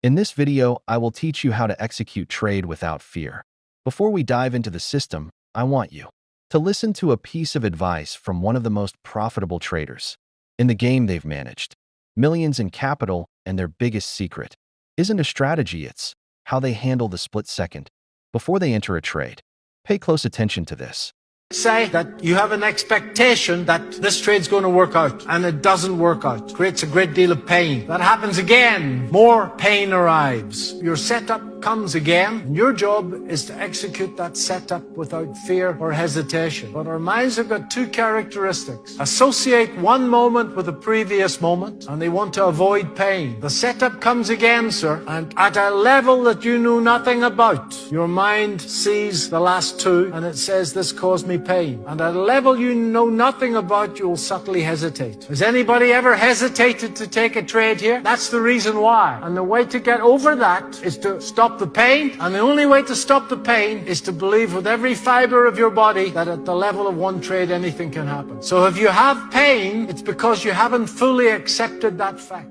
In this video, I will teach you how to execute trade without fear. Before we dive into the system, I want you to listen to a piece of advice from one of the most profitable traders in the game. They've managed millions in capital, and their biggest secret isn't a strategy, it's how they handle the split second before they enter a trade. Pay close attention to this. Say that you have an expectation that this trade's going to work out, and it doesn't work out. Creates a great deal of pain. That happens again. More pain arrives. Your setup comes again, and your job is to execute that setup without fear or hesitation. But our minds have got two characteristics. Associate one moment with the previous moment, and they want to avoid pain. The setup comes again, sir, and at a level that you know nothing about, your mind sees the last two, and it says, this caused me pain. And at a level you know nothing about, you'll subtly hesitate. Has anybody ever hesitated to take a trade here? That's the reason why. And the way to get over that is to stop the pain. And the only way to stop the pain is to believe with every fiber of your body that at the level of one trade, anything can happen. So if you have pain, it's because you haven't fully accepted that fact.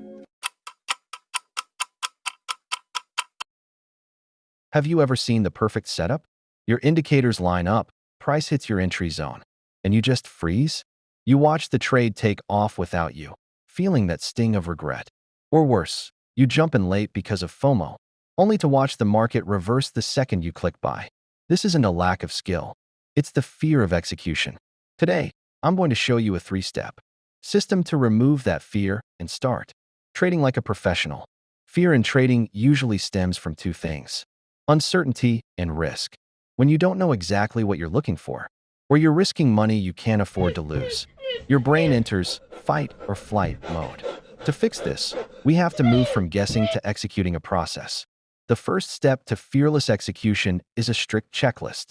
Have you ever seen the perfect setup? Your indicators line up, price hits your entry zone, and you just freeze? You watch the trade take off without you, feeling that sting of regret. Or worse, you jump in late because of FOMO, only to watch the market reverse the second you click buy. This isn't a lack of skill. It's the fear of execution. Today, I'm going to show you a 3-step system to remove that fear and start trading like a professional. Fear in trading usually stems from two things: uncertainty and risk. When you don't know exactly what you're looking for, or you're risking money you can't afford to lose, your brain enters fight or flight mode. To fix this, we have to move from guessing to executing a process. The first step to fearless execution is a strict checklist.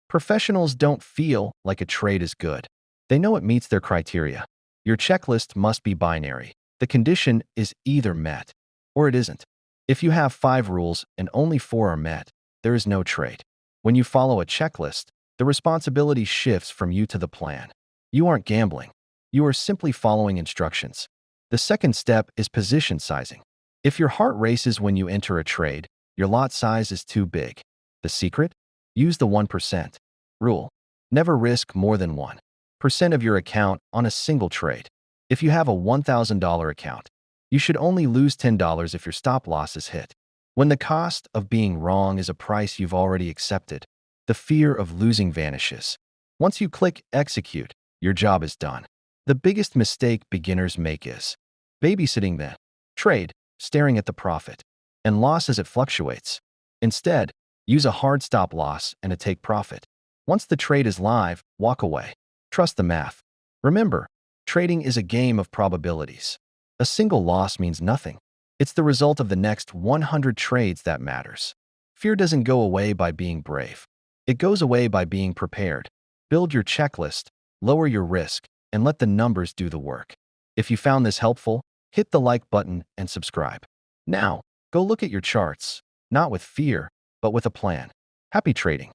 Professionals don't feel like a trade is good. They know it meets their criteria. Your checklist must be binary. The condition is either met or it isn't. If you have 5 rules and only 4 are met, there is no trade. When you follow a checklist, the responsibility shifts from you to the plan. You aren't gambling. You are simply following instructions. The second step is position sizing. If your heart races when you enter a trade, your lot size is too big. The secret? Use the 1% rule. Never risk more than 1% of your account on a single trade. If you have a $1,000 account, you should only lose $10 if your stop loss is hit. When the cost of being wrong is a price you've already accepted, the fear of losing vanishes. Once you click execute, your job is done. The biggest mistake beginners make is babysitting the trade, staring at the profit and loss as it fluctuates. Instead, use a hard stop loss and a take profit. Once the trade is live, walk away. Trust the math. Remember, trading is a game of probabilities. A single loss means nothing. It's the result of the next 100 trades that matters. Fear doesn't go away by being brave. It goes away by being prepared. Build your checklist, lower your risk, and let the numbers do the work. If you found this helpful, hit the like button and subscribe. Now, go look at your charts, not with fear, but with a plan. Happy trading.